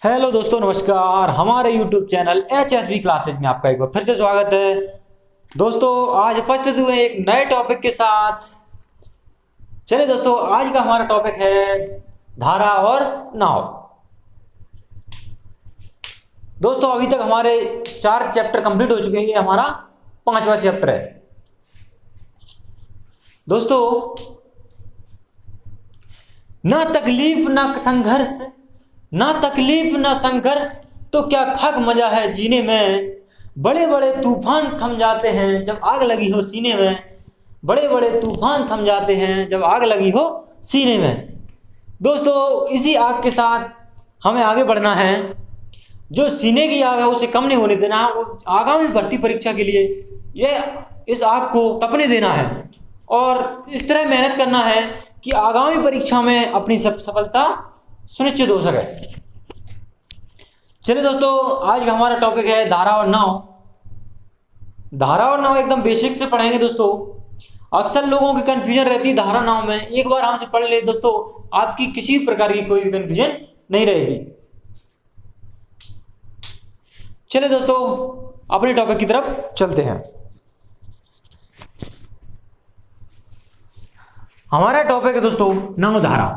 Hello दोस्तों, नमस्कार। हमारे YouTube चैनल HSB क्लासेज में आपका एक बार फिर से स्वागत है। दोस्तों, आज उपस्थित हुए एक नए टॉपिक के साथ। चलिए दोस्तों, आज का हमारा टॉपिक है धारा और नाव। दोस्तों, अभी तक हमारे 4 चैप्टर कंप्लीट हो चुके हैं। ये हमारा 5वां चैप्टर है। दोस्तों, ना तकलीफ ना संघर्ष, ना तकलीफ ना संघर्ष, तो क्या खाक मजा है जीने में। बड़े बड़े तूफान थम जाते हैं जब आग लगी हो सीने में। बड़े बड़े तूफान थम जाते हैं जब आग लगी हो सीने में। दोस्तों, इसी आग के साथ हमें आगे बढ़ना है। जो सीने की आग है उसे कम नहीं होने देना है। वो आगामी भर्ती परीक्षा के लिए ये इस आग को तपने देना है और इस तरह मेहनत करना है कि आगामी परीक्षा में अपनी सफलता सुनिश्चित हो सके। चलिए दोस्तों, आज का हमारा टॉपिक है धारा और नाव। धारा और नाव एकदम बेसिक से पढ़ेंगे दोस्तों। अक्सर लोगों की कंफ्यूजन रहती है धारा नाव में। एक बार हमसे पढ़ ले दोस्तों, आपकी किसी प्रकार की कोई भी कंफ्यूजन नहीं रहेगी। चलिए दोस्तों, अपने टॉपिक की तरफ चलते हैं। हमारा टॉपिक है दोस्तों नाव धारा।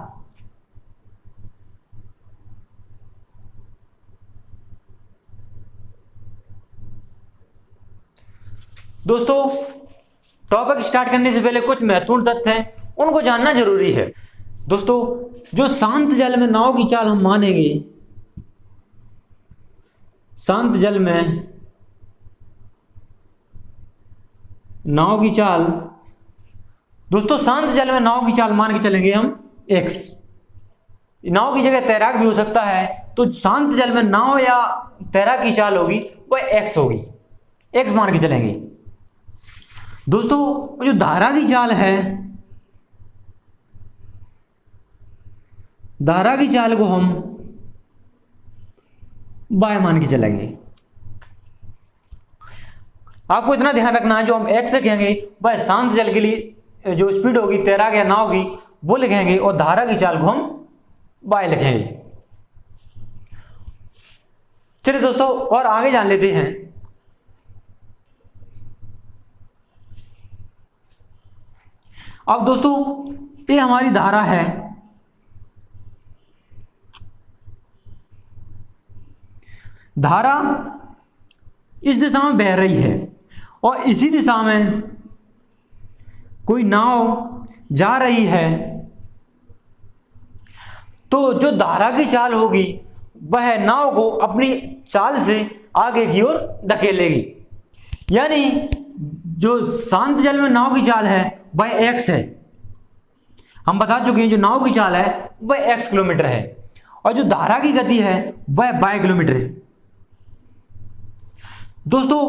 दोस्तों, टॉपिक स्टार्ट करने से पहले कुछ महत्वपूर्ण तथ्य हैं, उनको जानना जरूरी है। दोस्तों, जो शांत जल में नाव की चाल हम मानेंगे, शांत जल में नाव की चाल, दोस्तों शांत जल में नाव की चाल मान के चलेंगे हम x। नाव की जगह तैराक भी हो सकता है, तो शांत जल में नाव या तैराक की चाल होगी वह x होगी, x मान के चलेंगे। दोस्तों, जो धारा की चाल है, धारा की चाल को हम y मान के चलेंगे। आपको इतना ध्यान रखना है, जो हम x लिखेंगे वह शांत जल के लिए जो स्पीड होगी तैराक या नाव की वो लिखेंगे, और धारा की चाल को हम y लिखेंगे। चलिए दोस्तों, और आगे जान लेते हैं। अब दोस्तों, ये हमारी धारा है। धारा इस दिशा में बह रही है और इसी दिशा में कोई नाव जा रही है, तो जो धारा की चाल होगी वह नाव को अपनी चाल से आगे की ओर धकेलेगी। यानी जो शांत जल में नाव की चाल है वह x है। हम बता चुके हैं जो नाव की चाल है वह x किलोमीटर है और जो धारा की गति है वह y किलोमीटर है। दोस्तों,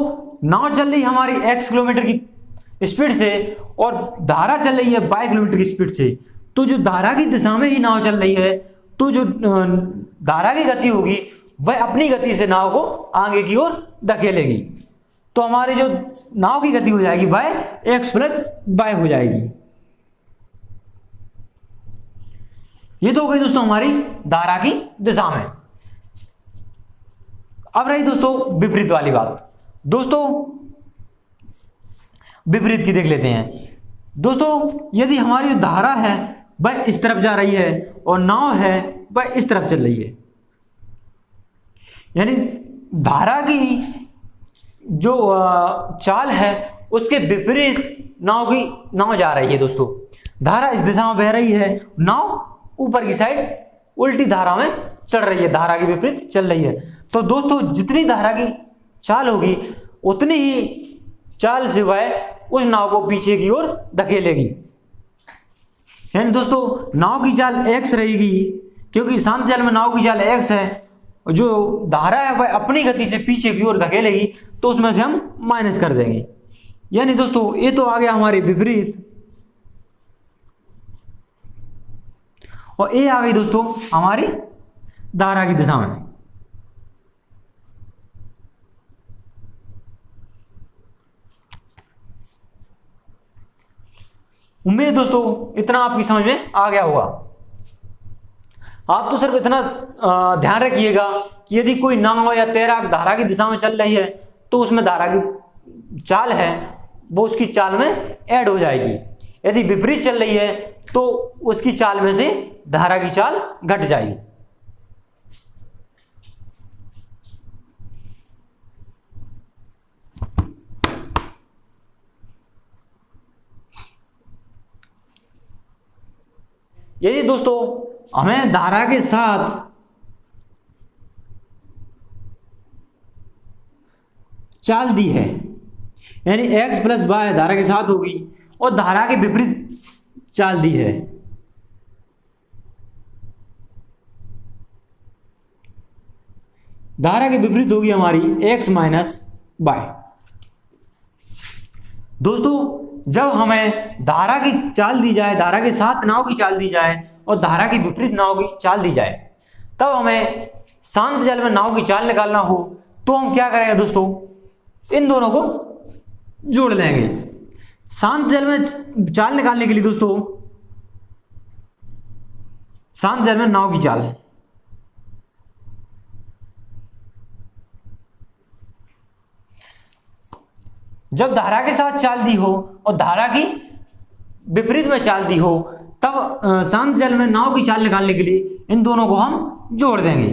नाव चल रही हमारी x किलोमीटर की स्पीड से और धारा चल रही है y किलोमीटर की स्पीड से, तो जो धारा की दिशा में ही नाव चल रही है, तो जो धारा की गति होगी वह अपनी गति से नाव को आगे की ओर धकेलेगी। तो हमारी जो नाव की गति हो जाएगी वह x प्लस y हो जाएगी। ये तो हो गई दोस्तों हमारी धारा की दिशा में। अब रही दोस्तों विपरीत वाली बात। दोस्तों, विपरीत की देख लेते हैं। दोस्तों, यदि हमारी धारा है वह इस तरफ जा रही है और नाव है वह इस तरफ चल रही है, यानी धारा की जो चाल है उसके विपरीत नाव जा रही है। दोस्तों, धारा इस दिशा में बह रही है, नाव ऊपर की साइड उल्टी धारा में चल रही है, धारा के विपरीत चल रही है। तो दोस्तों, जितनी धारा की चाल होगी उतनी ही चाल से वह उस नाव को पीछे की ओर धकेलेगी। यानी दोस्तों, नाव की चाल x रहेगी, क्योंकि शांत जल में नाव की चाल x है, जो धारा है वह अपनी गति से पीछे की ओर धकेलेगी, तो उसमें से हम माइनस कर देंगे। यानी दोस्तों, ये तो आ गया हमारे विपरीत, और ये आ गई दोस्तों हमारी धारा की दिशा में। उम्मीद दोस्तों इतना आपकी समझ में आ गया होगा। आप तो सिर्फ इतना ध्यान रखिएगा कि यदि कोई नाव या तैराक धारा की दिशा में चल रही है तो उसमें धारा की चाल है वो उसकी चाल में ऐड हो जाएगी। यदि विपरीत चल रही है तो उसकी चाल में से धारा की चाल घट जाएगी। यदि दोस्तों हमें धारा के साथ चाल दी है, यानी x प्लस वाई धारा के साथ होगी और धारा के विपरीत चाल दी है, धारा के विपरीत होगी हमारी x माइनस वाई। दोस्तों जब हमें धारा की चाल दी जाए, धारा के साथ नाव की चाल दी जाए और धारा की विपरीत नाव की चाल दी जाए, तब हमें शांत जल में नाव की चाल निकालना हो तो हम क्या करेंगे दोस्तों, इन दोनों को जोड़ लेंगे। शांत जल में चाल निकालने के लिए दोस्तों, शांत जल में नाव की चाल है, जब धारा के साथ चाल दी हो और धारा की विपरीत में चाल दी हो तब शांत जल में नाव की चाल निकालने के लिए इन दोनों को हम जोड़ देंगे,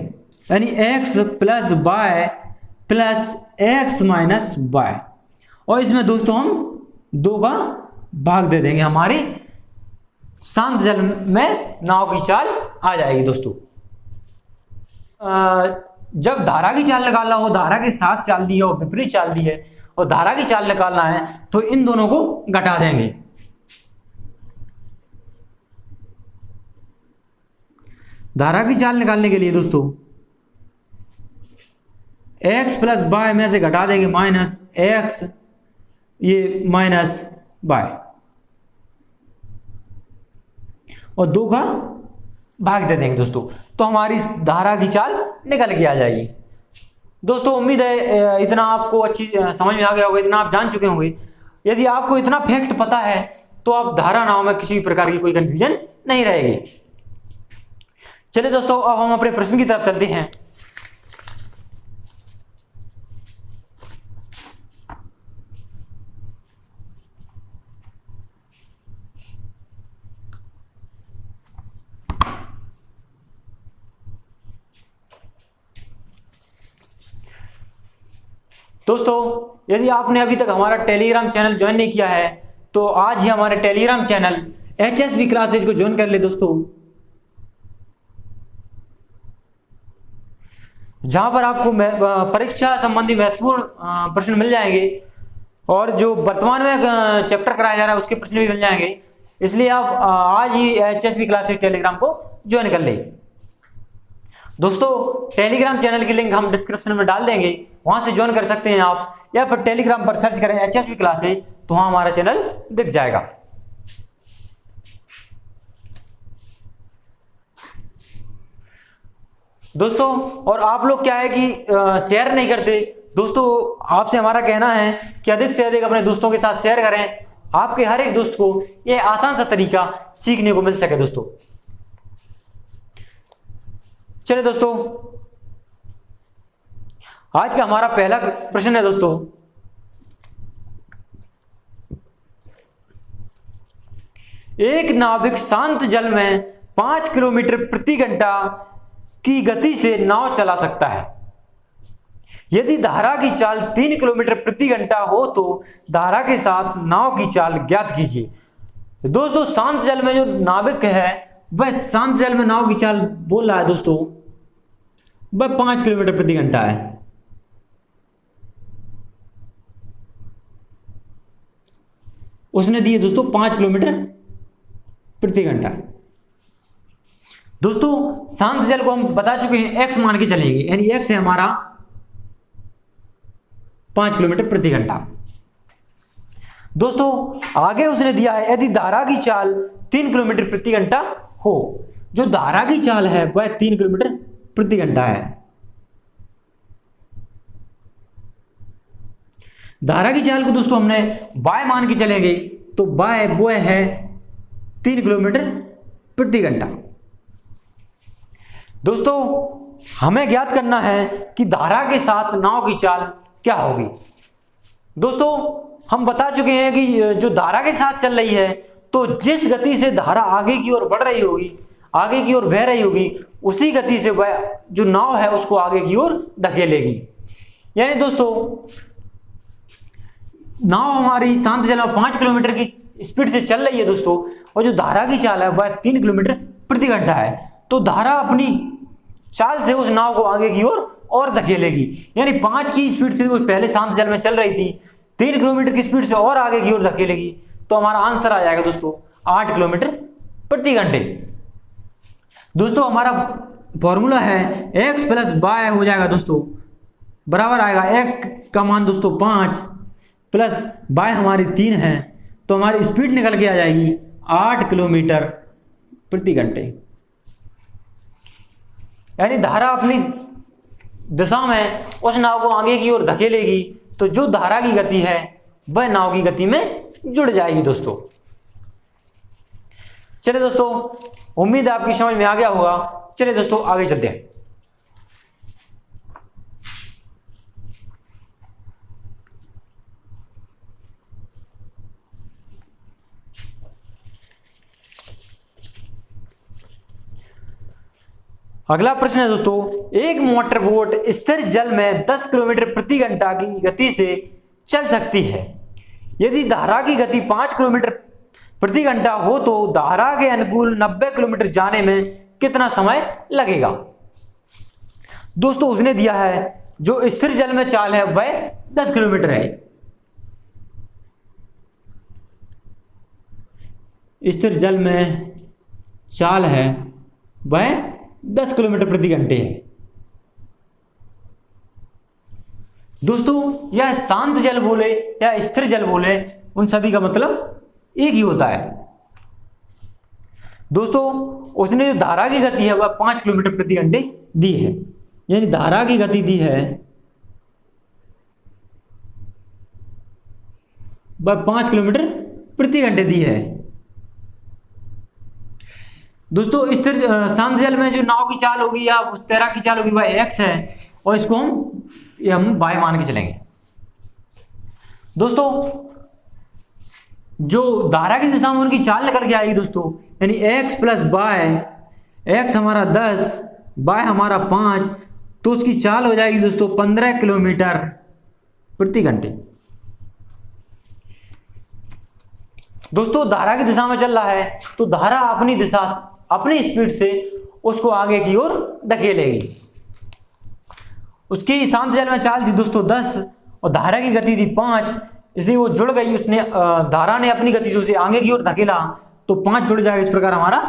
यानी x plus y plus x minus y, और इसमें दोस्तों हम 2 का भाग दे देंगे, हमारी शांत जल में नाव की चाल आ जाएगी। दोस्तों जब धारा की चाल निकालना हो, धारा के साथ चाल दी है और विपरीत चाल दी है और धारा की चाल निकालना है तो इन दोनों को घटा देंगे। धारा की चाल निकालने के लिए दोस्तों x प्लस वाई में से घटा देंगे माइनस एक्स, ये माइनस वाई, और 2 का भाग दे देंगे दोस्तों, तो हमारी धारा की चाल निकल के आ जाएगी। दोस्तों उम्मीद है इतना आपको अच्छी समझ में आ गया होगा, इतना आप जान चुके होंगे। यदि आपको इतना फैक्ट पता है तो आप धारा नाव में किसी भी प्रकार की कोई कंफ्यूजन नहीं रहेगी। चलिए दोस्तों अब हम अपने प्रश्न की तरफ चलते हैं। दोस्तों यदि आपने अभी तक हमारा टेलीग्राम चैनल ज्वाइन नहीं किया है तो आज ही हमारे टेलीग्राम चैनल HSB क्लासेज को ज्वाइन कर ले दोस्तों, जहां पर आपको परीक्षा संबंधी महत्वपूर्ण प्रश्न मिल जाएंगे और जो वर्तमान में चैप्टर कराया जा रहा है उसके प्रश्न भी मिल जाएंगे। इसलिए आप आज ही HSB क्लासेज टेलीग्राम को ज्वाइन कर ले। दोस्तों टेलीग्राम चैनल की लिंक हम डिस्क्रिप्शन में डाल देंगे, वहां से ज्वाइन कर सकते हैं आप, या फिर टेलीग्राम पर सर्च करें HSB क्लासेज तो वहां हमारा चैनल दिख जाएगा। दोस्तों और आप लोग क्या है कि शेयर नहीं करते दोस्तों, आपसे हमारा कहना है कि अधिक से अधिक अपने दोस्तों के साथ शेयर करें, आपके हर एक दोस्त को यह आसान सा तरीका सीखने को मिल सके। दोस्तों चलिए दोस्तों आज का हमारा पहला प्रश्न है दोस्तों, एक नाविक शांत जल में 5 किलोमीटर प्रति घंटा की गति से नाव चला सकता है। यदि धारा की चाल 3 किलोमीटर प्रति घंटा हो तो धारा के साथ नाव की चाल ज्ञात कीजिए। दोस्तों शांत जल में जो नाविक है वह शांत जल में नाव की चाल बोल रहा है दोस्तों, वह 5 किलोमीटर प्रति घंटा है। उसने दिए दोस्तों 5 किलोमीटर प्रति घंटा। दोस्तों शांत जल को हम बता चुके हैं x मान के चलेंगे, यानी x है हमारा 5 किलोमीटर प्रति घंटा। दोस्तों आगे उसने दिया है यदि धारा की चाल 3 किलोमीटर प्रति घंटा हो, जो धारा की चाल है वह 3 किलोमीटर प्रति घंटा है। धारा की चाल को दोस्तों हमने y मान के चलेंगे तो y वो है 3 किलोमीटर प्रति घंटा। दोस्तों हमें ज्ञात करना है कि धारा के साथ नाव की चाल क्या होगी। दोस्तों हम बता चुके हैं कि जो धारा के साथ चल रही है, तो जिस गति से धारा आगे की ओर बढ़ रही होगी, आगे की ओर बह रही होगी, उसी गति से वह जो नाव है उसको आगे की ओर धकेलेगी। यानी दोस्तों नाव हमारी शांत जल में 5 किलोमीटर की स्पीड से चल रही है दोस्तों, और जो धारा की चाल है वह 3 किलोमीटर प्रति घंटा है। तो धारा अपनी चाल से उस नाव को आगे की ओर और धकेलेगी। यानी 5 की स्पीड से वो पहले शांत जल में चल रही थी, 3 किलोमीटर की स्पीड से और आगे की ओर धकेलेगी। तो हमारा आंसर आ जाएगा दोस्तों 8 किलोमीटर प्रति घंटे। दोस्तों हमारा फॉर्मूला है x प्लस y हो जाएगा दोस्तों, बराबर आएगा x का मान दोस्तों 5 प्लस y हमारी 3 है, तो हमारी स्पीड निकल के आ जाएगी 8 किलोमीटर प्रति घंटे। यानी धारा अपनी दिशा में उस नाव को आगे की ओर धकेलेगी, तो जो धारा की गति है वह नाव की गति में जुड़ जाएगी दोस्तों। चलिए दोस्तों, उम्मीद है आपकी समझ में आ गया होगा। चलिए दोस्तों आगे चलते हैं। अगला प्रश्न है दोस्तों, एक मोटर बोट स्थिर जल में 10 किलोमीटर प्रति घंटा की गति से चल सकती है। यदि धारा की गति 5 किलोमीटर प्रति घंटा हो तो धारा के अनुकूल 90 किलोमीटर जाने में कितना समय लगेगा। दोस्तों उसने दिया है जो स्थिर जल में चाल है वह 10 किलोमीटर है। स्थिर जल में चाल है वह 10 किलोमीटर प्रति घंटे है। दोस्तों यह शांत जल बोले या स्थिर जल बोले, उन सभी का मतलब एक ही होता है। दोस्तों उसने जो धारा की गति है वह 5 किलोमीटर प्रति घंटे दी है। यानी धारा की गति दी है वह 5 किलोमीटर प्रति घंटे दी है। दोस्तों स्थिर शांत जल में जो नाव की चाल होगी या उस तैराक की चाल होगी वह x है, और इसको हम y मान के चलेंगे। दोस्तों जो धारा की दिशा में उनकी चाल निकल के आएगी दोस्तों, यानी x प्लस y, x हमारा 10, y हमारा 5, तो उसकी चाल हो जाएगी दोस्तों 15 किलोमीटर प्रति घंटे। दोस्तों धारा की दिशा में चल रहा है, तो धारा अपनी दिशा अपनी स्पीड से उसको आगे की ओर धकेलेगी। उसकी शांत जल में चाल थी दोस्तों 10 और धारा की गति थी 5, इसलिए वो जुड़ गई। उसने धारा ने अपनी गति से उसे आगे की ओर धकेला, तो 5 जुड़ जाएगा। इस प्रकार हमारा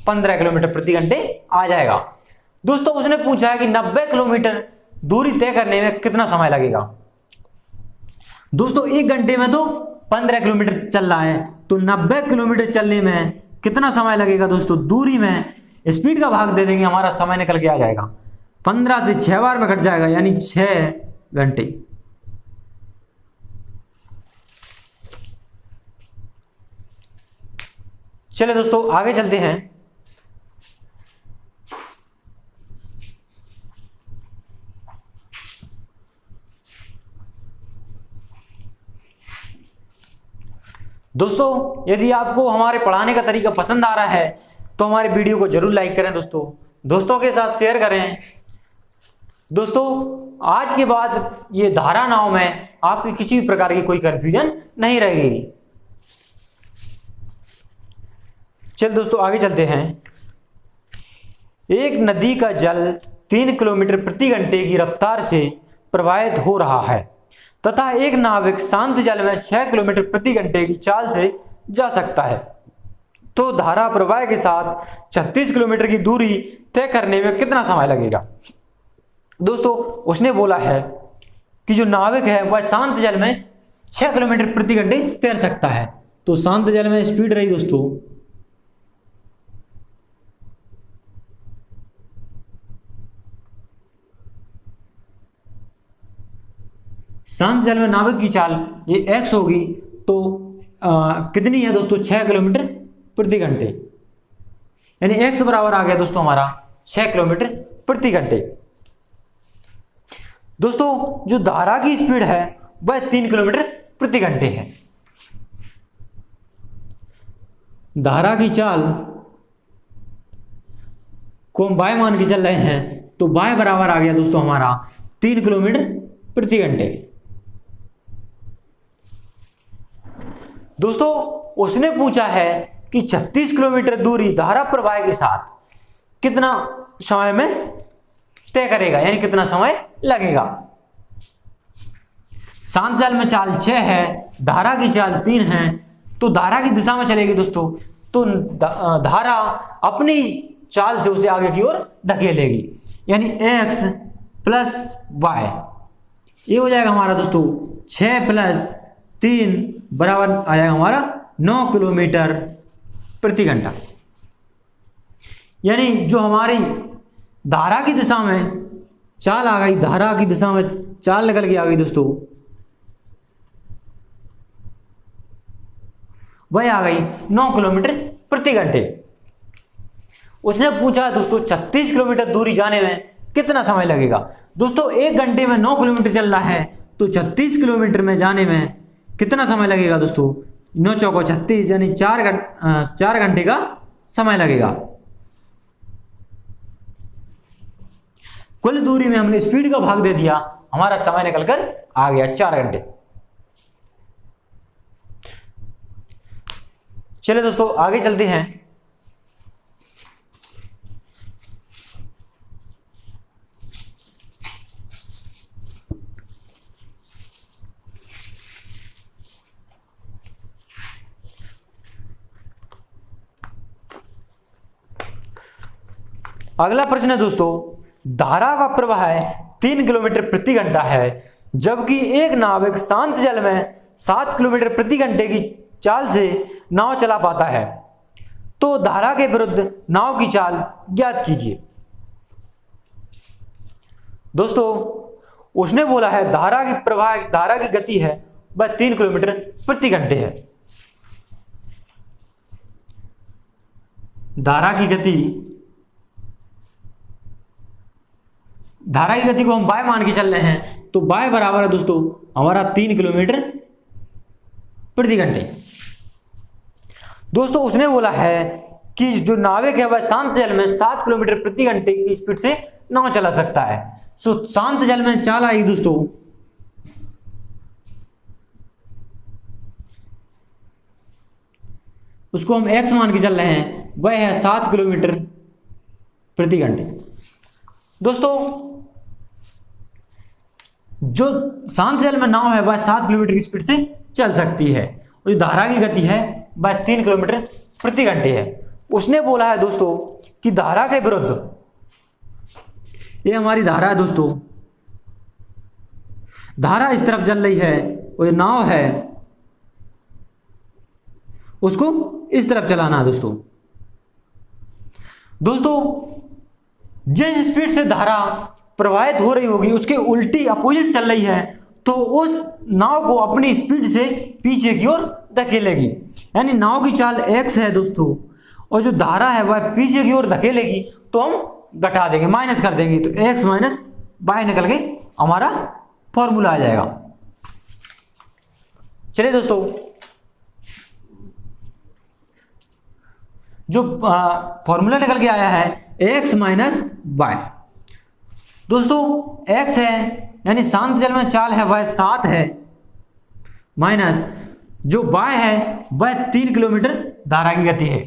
15 किलोमीटर प्रति घंटे आ जाएगा। दोस्तों उसने पूछा है कि 90 किलोमीटर दूरी तय करने में कितना समय लगेगा। दोस्तों 1 घंटे में तो 15 किलोमीटर चल रहा है, तो 90 किलोमीटर चलने में कितना समय लगेगा। दोस्तों दूरी में स्पीड का भाग दे देंगे, हमारा समय निकल के आ जाएगा। 15 से 6 बार में कट जाएगा, यानी 6 घंटे। चलिए दोस्तों आगे चलते हैं। दोस्तों यदि आपको हमारे पढ़ाने का तरीका पसंद आ रहा है तो हमारे वीडियो को जरूर लाइक करें, दोस्तों के साथ शेयर करें। दोस्तों आज के बाद ये धारा नाव में आपकी किसी भी प्रकार की कोई कंफ्यूजन नहीं रहेगी। चल दोस्तों आगे चलते हैं। एक नदी का जल 3 किलोमीटर प्रति घंटे की रफ्तार से प्रवाहित हो रहा है तथा एक नाविक शांत जल में 6 किलोमीटर प्रति घंटे की चाल से जा सकता है, तो धारा प्रवाह के साथ 36 किलोमीटर की दूरी तय करने में कितना समय लगेगा। दोस्तों उसने बोला है कि जो नाविक है वह शांत जल में 6 किलोमीटर प्रति घंटे तैर सकता है। तो शांत जल में स्पीड रही दोस्तों शांत जल में नाविक की चाल ये x होगी, तो कितनी है दोस्तों 6 किलोमीटर प्रति घंटे। यानी x बराबर आ गया दोस्तों हमारा 6 किलोमीटर प्रति घंटे। दोस्तों जो धारा की स्पीड है वह 3 किलोमीटर प्रति घंटे है। धारा की चाल को हम y मान के चल रहे हैं, तो y बराबर आ गया दोस्तों हमारा 3 किलोमीटर प्रति घंटे। दोस्तों उसने पूछा है कि 36 किलोमीटर दूरी धारा प्रवाह के साथ कितना समय में तय करेगा, यानी कितना समय लगेगा। शांत जल में चाल 6 है, धारा की चाल 3 है, तो धारा की दिशा में चलेगी दोस्तों, तो धारा अपनी चाल से उसे आगे की ओर धकेलेगी, यानी x प्लस y। ये हो जाएगा हमारा दोस्तों 6 प्लस 3 बराबर आ जाएगा हमारा 9 किलोमीटर प्रति घंटा। यानी जो हमारी धारा की दिशा में चाल आ गई, धारा की दिशा में चाल निकल के आ गई दोस्तों, वह आ गई 9 किलोमीटर प्रति घंटे। उसने पूछा दोस्तों 36 किलोमीटर दूरी जाने में कितना समय लगेगा। दोस्तों 1 घंटे में 9 किलोमीटर चल रहा है, तो 36 किलोमीटर में जाने में कितना समय लगेगा दोस्तों, 9 चौको 36, यानी 4 घंटे का समय लगेगा। कुल दूरी में हमने स्पीड का भाग दे दिया, हमारा समय निकलकर आ गया 4 घंटे। चलिए दोस्तों आगे चलते हैं। अगला प्रश्न है दोस्तों, धारा का प्रवाह 3 किलोमीटर प्रति घंटा है, जबकि एक नाविक शांत जल में 7 किलोमीटर प्रति घंटे की चाल से नाव चला पाता है, तो धारा के विरुद्ध नाव की चाल ज्ञात कीजिए। दोस्तों उसने बोला है धारा की प्रवाह, धारा की गति है वह 3 किलोमीटर प्रति घंटे है। धारा की गति को हम y मान के चल रहे हैं, तो y बराबर है दोस्तों हमारा 3 किलोमीटर प्रति घंटे। दोस्तों उसने बोला है कि जो नाविक है वह शांत जल में 7 किलोमीटर प्रति घंटे की स्पीड से नाव चला सकता है। सो शांत जल में चाल आएगी दोस्तों उसको हम x मान के चल रहे हैं, वह है 7 किलोमीटर प्रति घंटे। दोस्तों जो शांत जल में नाव है वह 7 किलोमीटर की स्पीड से चल सकती है, और जो धारा की गति है वह 3 किलोमीटर प्रति घंटे है। उसने बोला है दोस्तों कि धारा के विरुद्ध, ये हमारी धारा है दोस्तों, धारा इस तरफ चल रही है और ये नाव है उसको इस तरफ चलाना है दोस्तों। जिस स्पीड से धारा प्रवाहित हो रही होगी उसके उल्टी अपोजिट चल रही है, तो उस नाव को अपनी स्पीड से पीछे की ओर धकेलेगी, यानी नाव की चाल x है दोस्तों, और जो धारा है वह पीछे की ओर धकेलेगी, तो हम घटा देंगे, माइनस कर देंगे, तो x माइनस y निकल के हमारा फॉर्मूला आ जाएगा। चलिए दोस्तों जो फॉर्मूला निकल के आया है x माइनस y। दोस्तों x है यानी शांत जल में चाल है वह 7 है, माइनस जो y है वह 3 किलोमीटर धारा की गति है।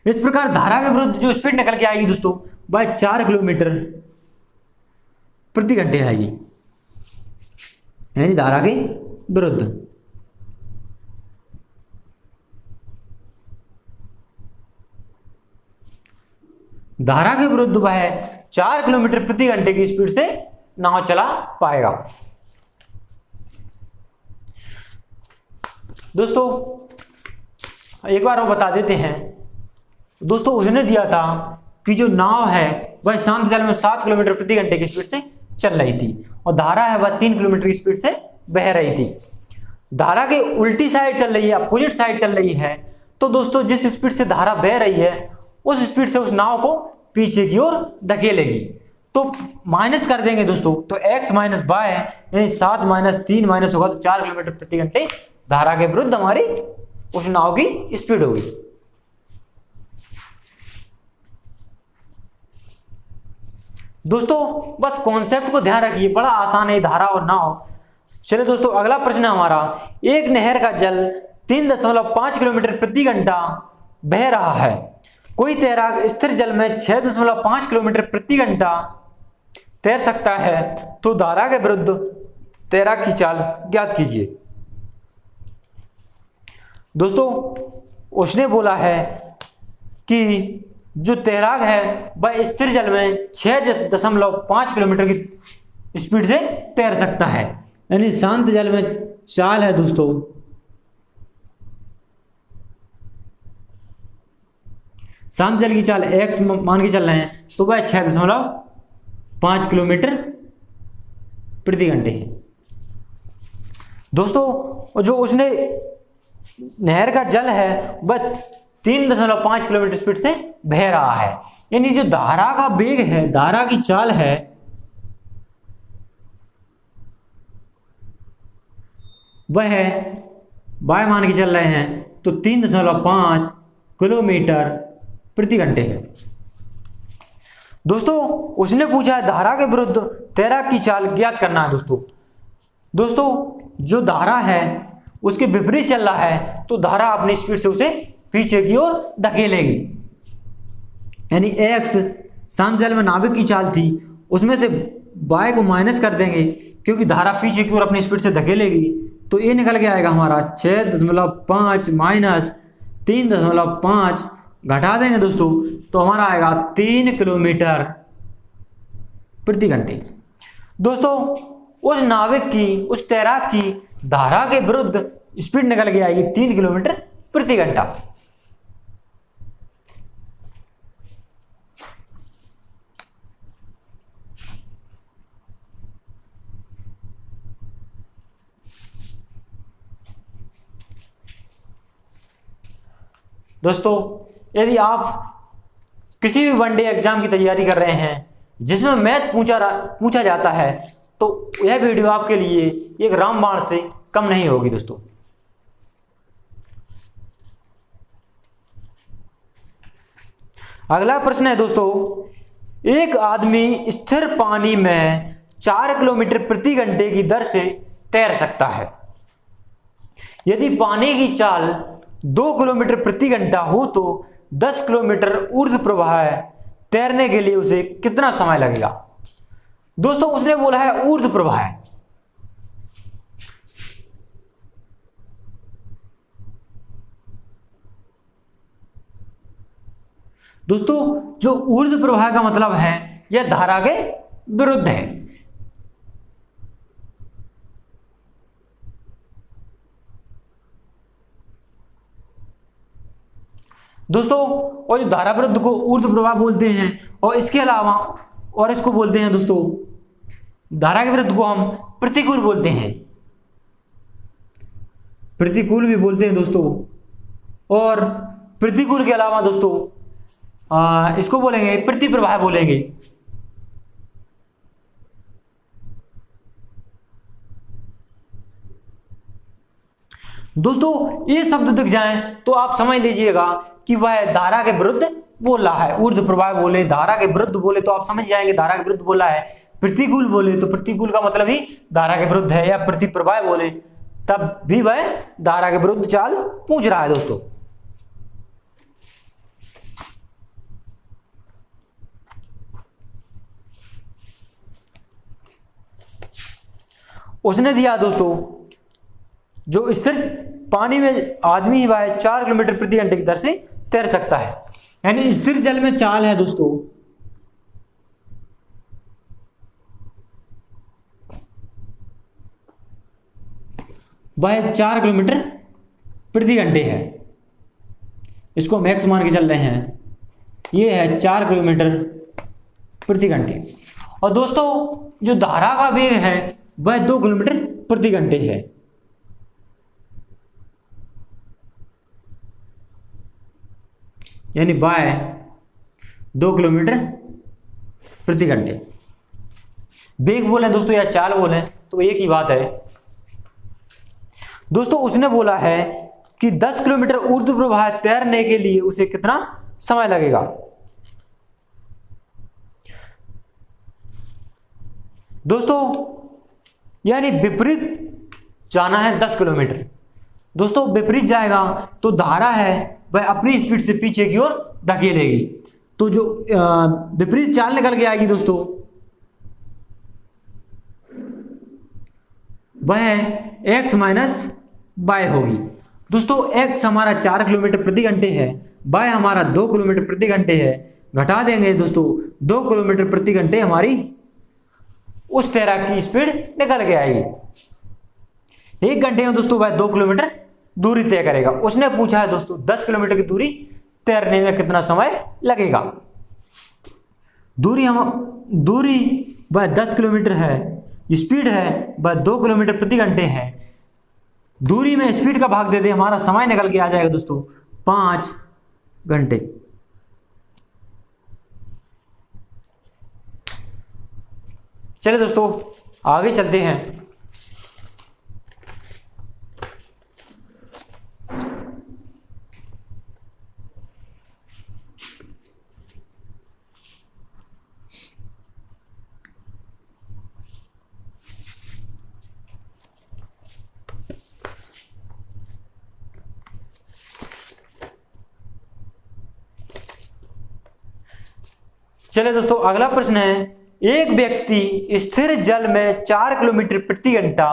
इस प्रकार धारा के विरुद्ध जो स्पीड निकल के आएगी दोस्तों वह 4 किलोमीटर प्रति घंटे आएगी, यानी धारा के विरुद्ध। धारा के विरुद्ध वह 4 किलोमीटर प्रति घंटे की स्पीड से नाव चला पाएगा। दोस्तों एक बार वो बता देते हैं। दोस्तों उसने दिया था कि जो नाव है वह शांत जल में 7 किलोमीटर प्रति घंटे की स्पीड से चल रही थी और धारा है वह 3 किलोमीटर की स्पीड से बह रही थी। धारा के उल्टी साइड चल रही है, अपोजिट साइड चल रही है, तो दोस्तों जिस स्पीड से धारा बह रही है उस स्पीड से उस नाव को पीछे की ओर धकेलेगी। तो माइनस कर देंगे दोस्तों, तो x माइनस बाय यानी 7 माइनस 3 माइनस होगा तो 4 किलोमीटर प्रति घंटे धारा के विरुद्ध हमारी उस नाव की स्पीड होगी। दोस्तों बस कॉन्सेप्ट को ध्यान रखिए, बड़ा आसान है धारा और नाव। चलिए दोस्तों अगला प्रश्न है हमारा, एक नहर का जल 3.5 किलोमीटर प्रति घंटा बह रहा है, कोई तैराक स्थिर जल में 6.5 किलोमीटर प्रति घंटा तैर सकता है, तो धारा के विरुद्ध तैराक की चाल ज्ञात कीजिए। दोस्तों उसने बोला है कि जो तैराक है वह स्थिर जल में 6.5 किलोमीटर की स्पीड से तैर सकता है, यानी शांत जल में चाल है दोस्तों शांत जल की चाल x मान के चल रहे हैं, तो वह 6.5 किलोमीटर प्रति घंटे है। दोस्तों जो उसने नहर का जल है वह 3.5 किलोमीटर स्पीड से बह रहा है, यानी जो धारा का वेग है, धारा की चाल है वह बाय मान के चल रहे हैं, तो 3.5 किलोमीटर प्रति घंटे है। दोस्तों उसने पूछा है धारा के विरुद्ध तैराक की चाल ज्ञात करना है। दोस्तों जो धारा है उसके विपरीत चल रहा है, तो धारा अपनी स्पीड से उसे पीछे की ओर धकेलेगी, यानी x शांत जल में नाविक की चाल थी, उसमें से y को माइनस कर देंगे क्योंकि धारा पीछे की ओर अपनी स्पीड से धकेलेगी, तो ये निकल के आएगा हमारा 6.5 माइनस 3.5 घटा देंगे दोस्तों, तो हमारा आएगा 3 किलोमीटर प्रति घंटे। दोस्तों उस नाविक की, उस तैराक की धारा के विरुद्ध स्पीड निकल के आएगी 3 किलोमीटर प्रति घंटा। दोस्तों यदि आप किसी भी वनडे एग्जाम की तैयारी कर रहे हैं जिसमें मैथ पूछा जाता है, तो यह वीडियो आपके लिए एक रामबाण से कम नहीं होगी। दोस्तों अगला प्रश्न है दोस्तों, एक आदमी स्थिर पानी में 4 किलोमीटर प्रति घंटे की दर से तैर सकता है, यदि पानी की चाल 2 किलोमीटर प्रति घंटा हो तो 10 किलोमीटर ऊर्ध्व प्रवाह तैरने के लिए उसे कितना समय लगेगा। दोस्तों उसने बोला है ऊर्ध्व प्रवाह। दोस्तों जो ऊर्ध्व प्रवाह का मतलब है यह धारा के विरुद्ध है। दोस्तों और जो धारा विरुद्ध को ऊर्ध्व प्रवाह बोलते हैं, और इसके अलावा और इसको बोलते हैं दोस्तों, धारा के विरुद्ध को हम प्रतिकूल बोलते हैं, प्रतिकूल भी बोलते हैं दोस्तों। और प्रतिकूल के अलावा दोस्तों इसको बोलेंगे प्रतिप्रवाह बोलेंगे। दोस्तों ये शब्द दिख जाए तो आप समझ लीजिएगा कि वह धारा के विरुद्ध बोल रहा है। ऊर्ध्व प्रवाह बोले, धारा के विरुद्ध बोले तो आप समझ जाएंगे धारा के विरुद्ध बोला है। प्रतिकूल बोले तो प्रतिकूल का मतलब ही धारा के विरुद्ध है, या प्रतिप्रवाह बोले तब भी वह धारा के विरुद्ध चाल पूछ रहा है। दोस्तों उसने दिया दोस्तों जो स्थिर पानी में आदमी वह 4 किलोमीटर प्रति घंटे की दर से तैर सकता है, यानी स्थिर जल में चाल है दोस्तों वह 4 किलोमीटर प्रति घंटे है। इसको मैक्स मान के चल रहे हैं, ये है 4 किलोमीटर प्रति घंटे। और दोस्तों जो धारा का वेग है वह 2 किलोमीटर प्रति घंटे है। यानी बाय 2 किलोमीटर प्रति घंटे। वेग बोले दोस्तों या चाल बोले तो एक ही बात है दोस्तों। उसने बोला है कि 10 किलोमीटर ऊर्ध्व प्रवाह तैरने के लिए उसे कितना समय लगेगा। दोस्तों यानी विपरीत जाना है 10 किलोमीटर। दोस्तों विपरीत जाएगा तो धारा है वह अपनी स्पीड से पीछे की ओर धकेलेगी। तो जो विपरीत चाल निकल के आएगी दोस्तों वह x माइनस y होगी। दोस्तों x हमारा 4 किलोमीटर प्रति घंटे है, y हमारा 2 किलोमीटर प्रति घंटे है। घटा देंगे दोस्तों 2 किलोमीटर प्रति घंटे हमारी उस तैराक की स्पीड निकल के आएगी। 1 घंटे में दोस्तों वह 2 किलोमीटर दूरी तय करेगा। उसने पूछा है दोस्तों 10 किलोमीटर की दूरी तैरने में कितना समय लगेगा। दूरी वह 10 किलोमीटर है, स्पीड है वह 2 किलोमीटर प्रति घंटे है। दूरी में स्पीड का भाग दे दे, हमारा समय निकल के आ जाएगा दोस्तों 5 घंटे। चलिए दोस्तों आगे चलते हैं। चलिए दोस्तों अगला प्रश्न है, एक व्यक्ति स्थिर जल में 4 किलोमीटर प्रति घंटा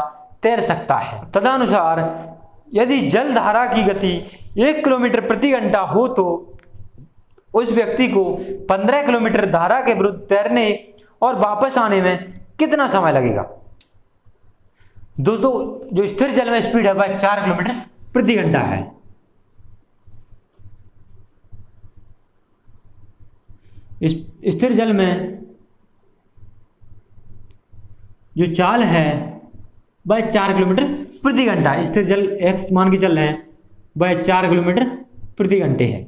तैर सकता है। तदनुसार यदि जल धारा की गति 1 किलोमीटर प्रति घंटा हो तो उस व्यक्ति को 15 किलोमीटर धारा के विरुद्ध तैरने और वापस आने में कितना समय लगेगा। दोस्तों जो स्थिर जल में स्पीड है वह 4 किलोमीटर प्रति घंटा है। स्थिर जल में जो चाल है वह 4 किलोमीटर प्रति घंटा, स्थिर जल x मान के चल रहे हैं वह 4 किलोमीटर प्रति घंटे है।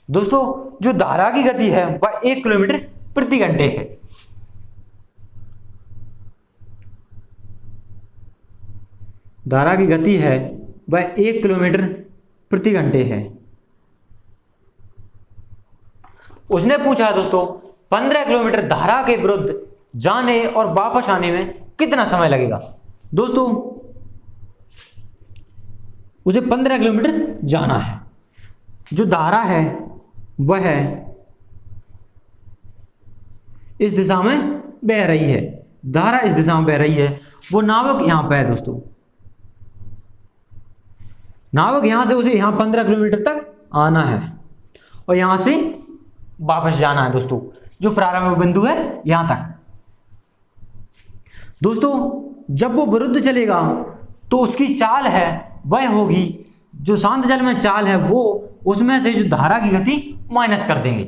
दोस्तों जो धारा की गति है वह 1 किलोमीटर प्रति घंटे है। धारा की गति है वह 1 किलोमीटर प्रति घंटे है। उसने पूछा दोस्तों 15 किलोमीटर धारा के विरुद्ध जाने और वापस आने में कितना समय लगेगा। दोस्तों उसे 15 किलोमीटर जाना है। जो धारा है वह इस दिशा में बह रही है, धारा इस दिशा में बह रही है। वो नावक यहां पे है दोस्तों, नावक यहां से उसे यहां 15 किलोमीटर तक आना है और यहां से वापस जाना है दोस्तों, जो प्रारंभिक बिंदु है यहां तक। दोस्तों जब वो विरुद्ध चलेगा तो उसकी चाल है वह होगी, जो शांत जल में चाल है वो उसमें से जो धारा की गति माइनस कर देंगे।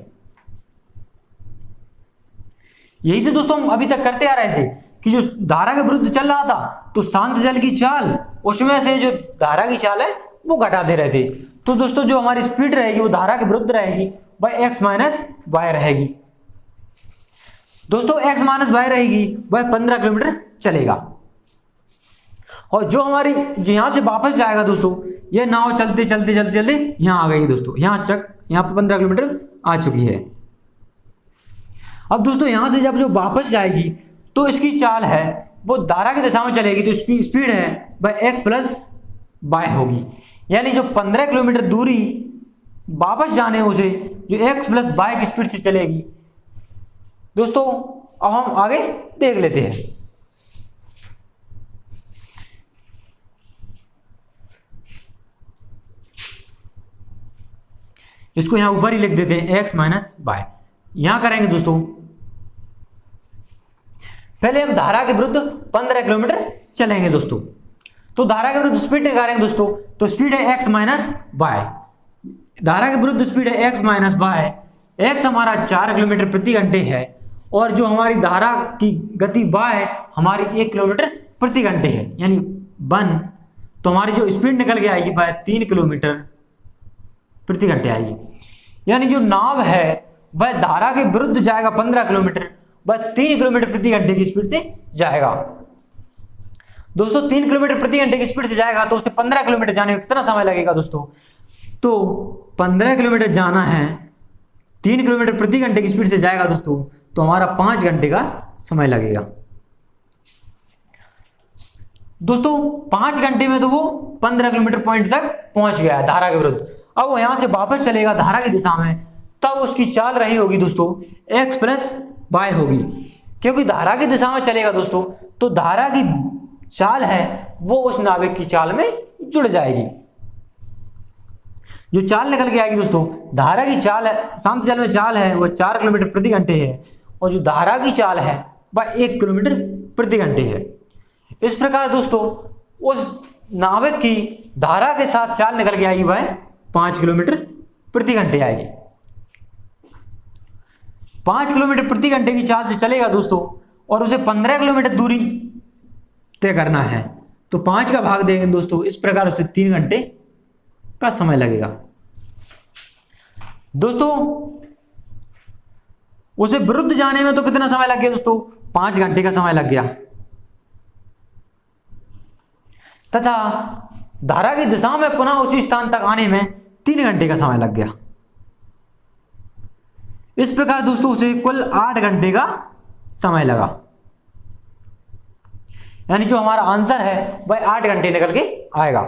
यही तो दोस्तों हम अभी तक करते आ रहे थे कि जो धारा के विरुद्ध चल रहा था तो शांत जल की चाल उसमें से जो धारा की चाल है वो घटा दे रहे थे। तो दोस्तों जो हमारी स्पीड रहेगी वो धारा के विरुद्ध रहेगी, वह x माइनस वाई रहेगी। दोस्तों x माइनस वाई रहेगी वह 15 किलोमीटर चलेगा। और जो हमारी जो यहां से वापस जाएगा दोस्तों, यह नाव चलते चलते चलते चलते यहां आ गई दोस्तों, यहां पर 15 किलोमीटर आ चुकी है। अब दोस्तों यहां से जब जो वापस जाएगी तो इसकी चाल है वो धारा की दिशा में चलेगी, तो स्पीड है वह x प्लस वाई होगी। यानी जो 15 किलोमीटर दूरी वापस जाने उसे जो x प्लस वाई की स्पीड से चलेगी। दोस्तों अब हम आगे देख लेते हैं। इसको यहां ऊपर ही लिख देते हैं x माइनस वाई। यहां करेंगे दोस्तों, पहले हम धारा के विरुद्ध 15 किलोमीटर चलेंगे दोस्तों। तो धारा के विरुद्ध स्पीड निकालेंगे दोस्तों, तो स्पीड है x माइनस वाई। धारा के विरुद्ध स्पीड है x माइनस वाई। x हमारा 4 किलोमीटर प्रति घंटे है और जो हमारी धारा की गति y हमारी 1 किलोमीटर प्रति घंटे है, यानी 1। तो हमारी जो स्पीड निकल के आएगी वह 3 किलोमीटर प्रति घंटे आएगी। यानी जो नाव है वह धारा के विरुद्ध जाएगा 15 किलोमीटर, वह 3 किलोमीटर प्रति घंटे की स्पीड से जाएगा। दोस्तों 3 किलोमीटर प्रति घंटे की स्पीड से जाएगा तो उसे 15 किलोमीटर जाने में कितना समय लगेगा दोस्तों? तो 15 किलोमीटर जाना है, 3 किलोमीटर प्रति घंटे की स्पीड से जाएगा दोस्तों, तो हमारा 5 घंटे का समय लगेगा। दोस्तों 5 घंटे में तो वो 15 किलोमीटर पॉइंट तक पहुंच गया धारा के विरुद्ध। अब वो यहां से वापस चलेगा धारा की दिशा में, तब उसकी चाल रही होगी दोस्तों x प्लस y होगी, क्योंकि धारा की दिशा में चलेगा दोस्तों, तो धारा की चाल है वो उस नाविक की चाल में जुड़ जाएगी। जो चाल निकल के आएगी दोस्तों, धारा की चाल है, शांत जल में चाल है वह 4 किलोमीटर प्रति घंटे है, और जो धारा की चाल है वह 1 किलोमीटर प्रति घंटे है। इस प्रकार दोस्तों उस नाविक की धारा के साथ चाल निकल के आएगी वह 5 किलोमीटर प्रति घंटे आएगी। 5 किलोमीटर प्रति घंटे की चाल से चलेगा दोस्तों, और उसे 15 किलोमीटर दूरी तय करना है, तो 5 का भाग देंगे दोस्तों, इस प्रकार उसे 3 घंटे का समय लगेगा। दोस्तों उसे विरुद्ध जाने में तो कितना समय लग गया दोस्तों? 5 घंटे का समय लग गया, तथा धारा की दिशा में पुनः उसी स्थान तक आने में 3 घंटे का समय लग गया। इस प्रकार दोस्तों उसे कुल 8 घंटे का समय लगा, यानी जो हमारा आंसर है वह 8 घंटे निकल के आएगा।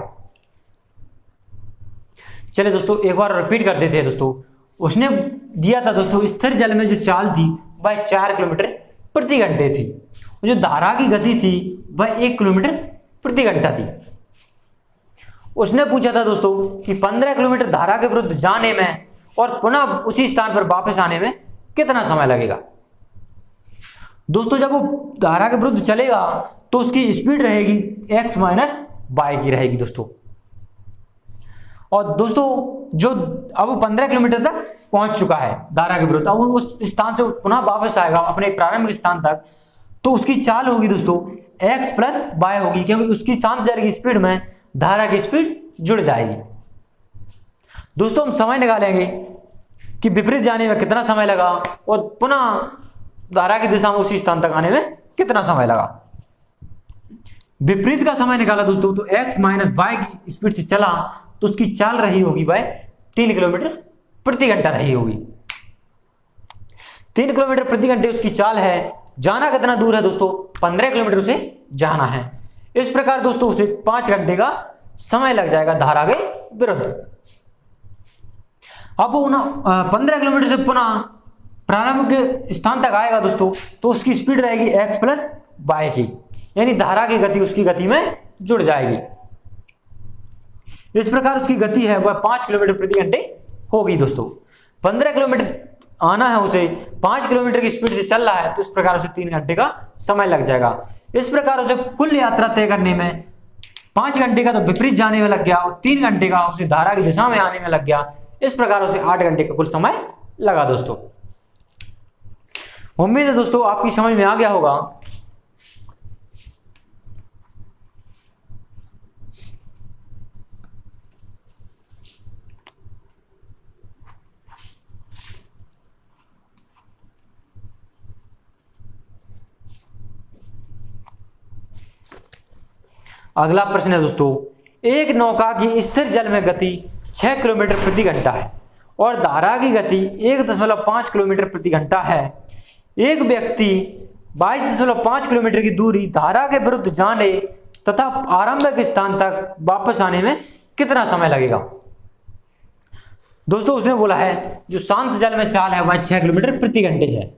चलिए दोस्तों एक बार रिपीट कर देते हैं दोस्तों। उसने दिया था दोस्तों स्थिर जल में जो चाल थी वह 4 किलोमीटर प्रति घंटे थी, जो धारा की गति थी वह 1 किलोमीटर प्रति घंटा थी। उसने पूछा था दोस्तों कि 15 किलोमीटर धारा के विरुद्ध जाने में और पुनः उसी स्थान पर वापस आने में कितना समय लगेगा। दोस्तों जब वो धारा के विरुद्ध चलेगा तो उसकी स्पीड रहेगी x माइनस वाई की रहेगी दोस्तों। और दोस्तों जो अब वो 15 किलोमीटर तक पहुंच चुका है धारा के विरुद्ध, अब वो उस स्थान से पुनः वापस आएगा अपने प्रारंभिक स्थान तक, तो उसकी चाल होगी दोस्तों x प्लस वाई होगी, क्योंकि उसकी शांत जल की स्पीड में धारा की स्पीड जुड़ जाएगी। दोस्तों हम समय निकालेंगे कि विपरीत जाने में कितना समय लगा और पुनः धारा की दिशा में उसी स्थान तक आने में कितना समय लगा। विपरीत का समय निकाला दोस्तों, तो x माइनस वाई की स्पीड से चला तो उसकी चाल रही होगी वह 3 किलोमीटर प्रति घंटा रही होगी। 3 किलोमीटर प्रति घंटे उसकी चाल है। जाना कितना दूर है दोस्तों? 15 किलोमीटर उसे जाना है। इस प्रकार दोस्तों उसे 5 घंटे का समय लग जाएगा धारा के विरुद्ध। अब वो 15 किलोमीटर से पुनः प्रारंभ के स्थान तक आएगा दोस्तों, तो उसकी स्पीड रहेगी x प्लस वाई की, यानी धारा की गति उसकी गति में जुड़ जाएगी। इस प्रकार उसकी गति है वह 5 किलोमीटर प्रति घंटे होगी दोस्तों। 15 किलोमीटर आना है उसे, 5 किलोमीटर की स्पीड से चल रहा है, तो इस प्रकार उसे 3 घंटे का समय लग जाएगा। इस प्रकार उसे कुल यात्रा तय करने में 5 घंटे का तो विपरीत जाने में लग गया और 3 घंटे का उसे धारा की दिशा में आने में लग गया। इस प्रकार उसे 8 घंटे का कुल समय लगा दोस्तों। उम्मीद है दोस्तों आपकी समझ में आ गया होगा। अगला प्रश्न है दोस्तों, एक नौका की स्थिर जल में गति 6 किलोमीटर प्रति घंटा है और धारा की गति 1.5 किलोमीटर प्रति घंटा है। एक व्यक्ति 22.5 किलोमीटर की दूरी धारा के विरुद्ध जाने तथा आरंभिक स्थान तक वापस आने में कितना समय लगेगा। दोस्तों उसने बोला है जो शांत जल में चाल है वह 6 किलोमीटर प्रति घंटे है।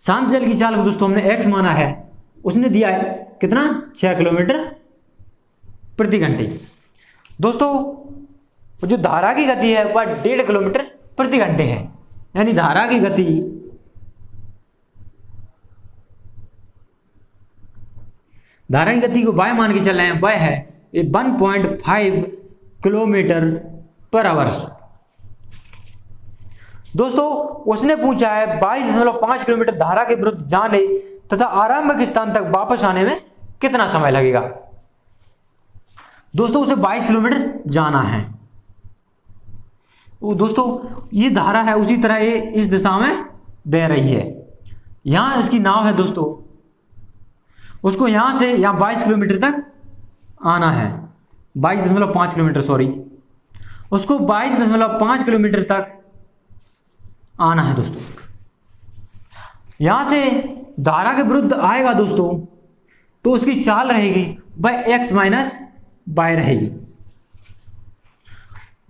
शांत जल की चाल को दोस्तों हमने x माना है, उसने दिया है कितना 6 किलोमीटर प्रति घंटे। दोस्तों जो धारा की गति है वह 1.5 किलोमीटर प्रति घंटे है, यानी धारा की गति को y मान के चल रहे हैं, वह है 1.5 किलोमीटर पर आवर। दोस्तों उसने पूछा है 22.5 किलोमीटर धारा के विरुद्ध जाने तथा आरंभिक स्थान तक वापस आने में कितना समय लगेगा। दोस्तों उसे 22 किलोमीटर जाना है। दोस्तों ये धारा है उसी तरह ये इस दिशा में बह रही है। यहां इसकी नाव है दोस्तों, उसको यहां से यहां 22 किलोमीटर तक आना है, 22.5 किलोमीटर, सॉरी, उसको 22.5 किलोमीटर तक आना है दोस्तों। यहां से धारा के विरुद्ध आएगा दोस्तों तो उसकी चाल रहेगी बाय x माइनस बाय रहेगी।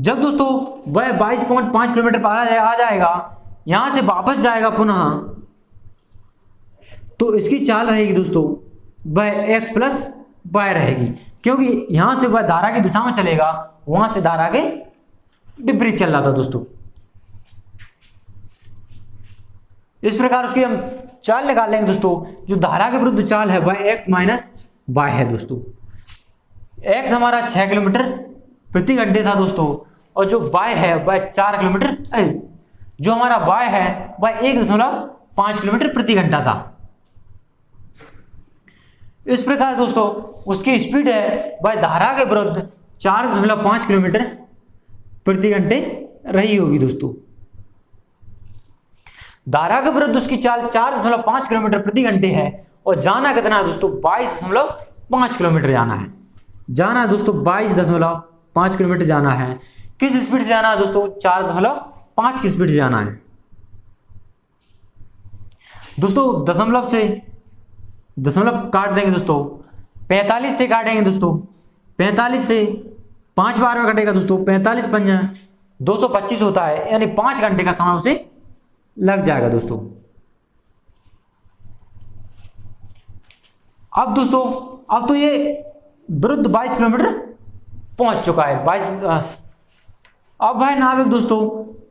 जब दोस्तों वह 22.5 किलोमीटर पर आ जाएगा, यहां से वापस जाएगा पुनः, तो इसकी चाल रहेगी दोस्तों वह x प्लस बाय रहेगी, क्योंकि यहां से वह धारा की दिशा में चलेगा, वहां से धारा के विपरीत चल रहा था दोस्तों। इस प्रकार उसकी हम चाल निकाल लेंगे दोस्तों। जो धारा के विरुद्ध चाल है वह x माइनस बाय है दोस्तों। x हमारा 6 किलोमीटर प्रति घंटे था दोस्तों, और जो y है वह 4 किलोमीटर, जो हमारा y है वह 1.5 किलोमीटर प्रति घंटा था। इस प्रकार दोस्तों उसकी स्पीड है वह धारा के विरुद्ध 4.5 किलोमीटर प्रति घंटे रही होगी दोस्तों। धारा के विरुद्ध उसकी चाल 4.5 किलोमीटर प्रति घंटे है, और जाना कितना है दोस्तों 22.5 किलोमीटर जाना है। जाना है दोस्तों 22.5 किलोमीटर जाना है। किस स्पीड से जाना है दोस्तों? 4.5 की स्पीड से जाना है दोस्तों। दशमलव काट देंगे दोस्तों, 45 से काटेंगे दोस्तों, 45 से 5 बार में कटेगा दोस्तों, 45 पंजा 225 होता है, यानी 5 घंटे का समय उसे लग जाएगा दोस्तों। अब दोस्तों अब तो ये विरुद्ध 22 किलोमीटर पहुंच चुका है। 22 अब है नाविक दोस्तों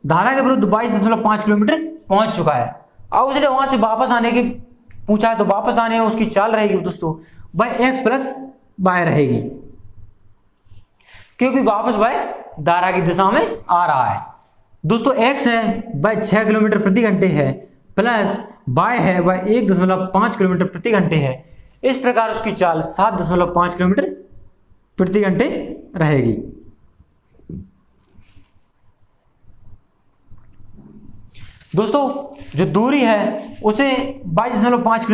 धारा के विरुद्ध 22.5 किलोमीटर पहुंच चुका है। अब उसने वहां से वापस आने की पूछा है, तो वापस आने में उसकी चाल रहेगी दोस्तों बाय x प्लस बाय रहेगी, क्योंकि वापस बाय धारा की दिशा में आ रहा है दोस्तों। x है बाय 6 किलोमीटर प्रति घंटे है, प्लस बाय है बाय 1.5 किलोमीटर प्रति घंटे है। इस प्रकार उसकी चाल 7.5 किलोमीटर प्रति घंटे रहेगी। दोस्तों जो दूरी है उसे 22.5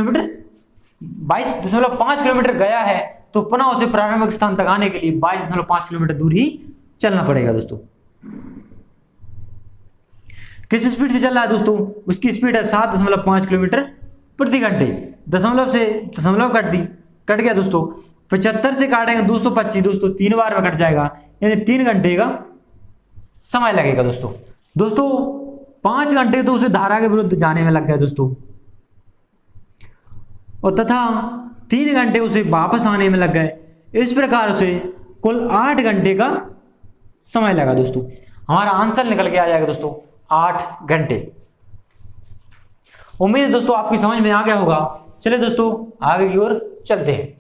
किलोमीटर गया है, तो पुनः उसे प्रारंभिक स्थान तक आने के लिए 22.5 किलोमीटर दूर ही चलना पड़ेगा दोस्तों। किस स्पीड से चल रहा है दोस्तों? उसकी स्पीड है 7.5 किलोमीटर प्रति घंटे। दशमलव से दशमलव कट गया दोस्तों। 75 से काटेंगे 225 दोस्तों, 3 बार में कट जाएगा, यानी 3 घंटे का समय लगेगा दोस्तों। 5 घंटे तो उसे धारा के विरुद्ध जाने में लग गए दोस्तों, और तथा 3 घंटे उसे वापस आने में लग गए। इस प्रकार उसे कुल 8 घंटे का समय लगा दोस्तों। हमारा आंसर निकल के आ जाएगा दोस्तों 8 घंटे। उम्मीद है दोस्तों आपकी समझ में आ गया होगा। चलिए दोस्तों आगे की ओर चलते हैं।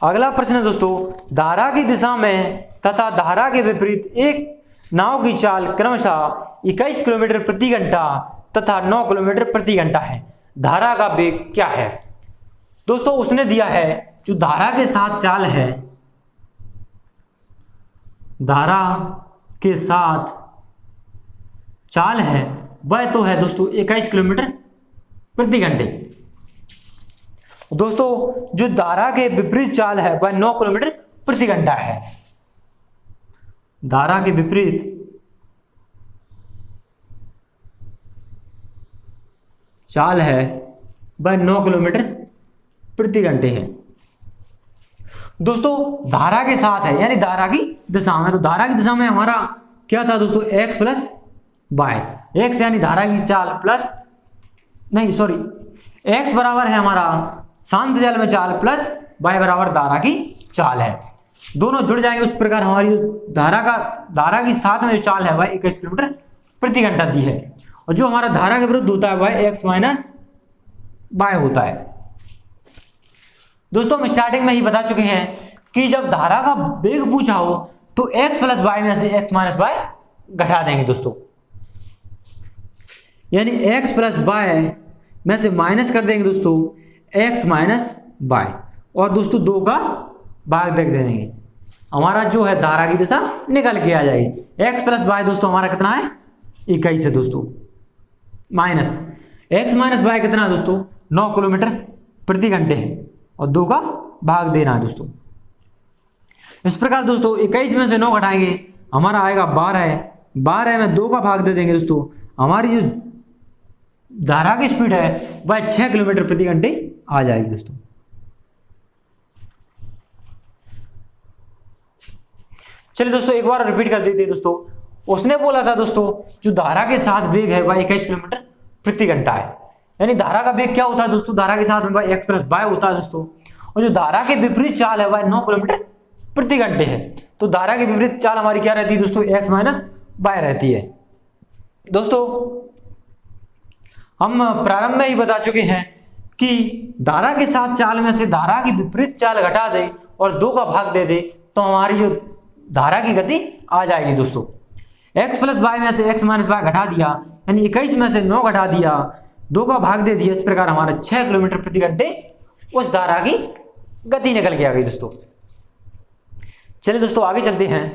अगला प्रश्न है दोस्तों, धारा की दिशा में तथा धारा के विपरीत एक नाव की चाल क्रमशः 21 किलोमीटर प्रति घंटा तथा 9 किलोमीटर प्रति घंटा है। धारा का वेग क्या है? दोस्तों उसने दिया है जो धारा के साथ चाल है, धारा के साथ चाल है वह तो है दोस्तों 21 किलोमीटर प्रति घंटे। दोस्तों जो धारा के विपरीत चाल है वह 9 किलोमीटर प्रति घंटा है। धारा के विपरीत चाल है वह 9 किलोमीटर प्रति घंटे है। दोस्तों धारा के साथ है यानी धारा की दिशा में, तो धारा की दिशा में हमारा क्या था दोस्तों x प्लस बाय। x यानी धारा की चाल प्लस x बराबर है हमारा शांत जल में चाल प्लस y बराबर धारा की चाल है। दोनों जुड़ जाएंगे, उस प्रकार हमारी धारा की साथ में जो चाल है वह 21 किलोमीटर प्रति घंटा दी है, और जो हमारा धारा के विरुद्ध होता है वह x माइनस बाय होता है। दोस्तों हम स्टार्टिंग में ही बता चुके हैं कि जब धारा का वेग पूछा हो तो x प्लस वाई में से x माइनस वाई घटा देंगे दोस्तों, यानी x प्लस वाई में से माइनस कर देंगे दोस्तों x माइनस वाई, और दोस्तों 2 का भाग देख देंगे, हमारा जो है धारा की दिशा निकल के आ जाएगी। x प्लस वाई दोस्तों हमारा कितना है 21 है दोस्तों, माइनस x माइनस वाई कितना है दोस्तों 9 किलोमीटर प्रति घंटे है, और 2 का भाग देना है दोस्तों। इस प्रकार दोस्तों 21 में से 9 घटाएंगे हमारा आएगा 12 है, 12 में 2 का भाग दे देंगे दोस्तों, हमारी जो धारा की स्पीड है वह 6 किलोमीटर प्रति घंटे आ जाएगी दोस्तों। चलिए दोस्तों एक बार रिपीट कर देते हैं दोस्तों। उसने बोला था दोस्तों जो धारा के साथ वेग है वह 21 किलोमीटर प्रति घंटा है, यानी धारा का वेग क्या होता है दोस्तों, धारा के साथ में वह x प्लस वाई होता है दोस्तों, और जो धारा के विपरीत चाल है वह 9 किलोमीटर प्रति घंटे है। तो धारा की विपरीत चाल हमारी क्या रहती है दोस्तों, x माइनस वाई रहती है। दोस्तों हम प्रारंभ में ही बता चुके हैं कि धारा के साथ चाल में से धारा की विपरीत चाल घटा दे और 2 का भाग दे दे तो हमारी जो धारा की गति आ जाएगी दोस्तों। x प्लस वाई में से x माइनस वाई घटा दिया, यानी 21 में से 9 घटा दिया, 2 का भाग दे दिया, इस प्रकार हमारा 6 किलोमीटर प्रति घंटे उस धारा की गति निकल के आ गई दोस्तों। चलिए दोस्तों आगे चलते हैं।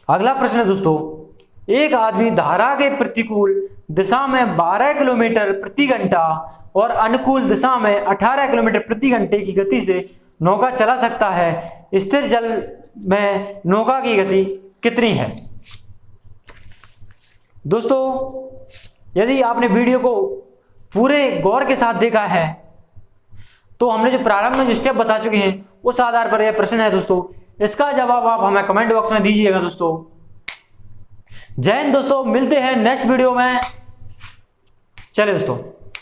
अगला प्रश्न है दोस्तों, एक आदमी धारा के प्रतिकूल दिशा में 12 किलोमीटर प्रति घंटा और अनुकूल दिशा में 18 किलोमीटर प्रति घंटे की गति से नौका चला सकता है, स्थिर जल में नौका की गति कितनी है। दोस्तों यदि आपने वीडियो को पूरे गौर के साथ देखा है तो हमने जो प्रारंभ में जो स्टेप बता चुके हैं उस आधार पर यह प्रश्न है दोस्तों। इसका जवाब आप हमें कमेंट बॉक्स में दीजिएगा दोस्तों। जय हिंद दोस्तों, मिलते हैं नेक्स्ट वीडियो में। चलिए दोस्तों।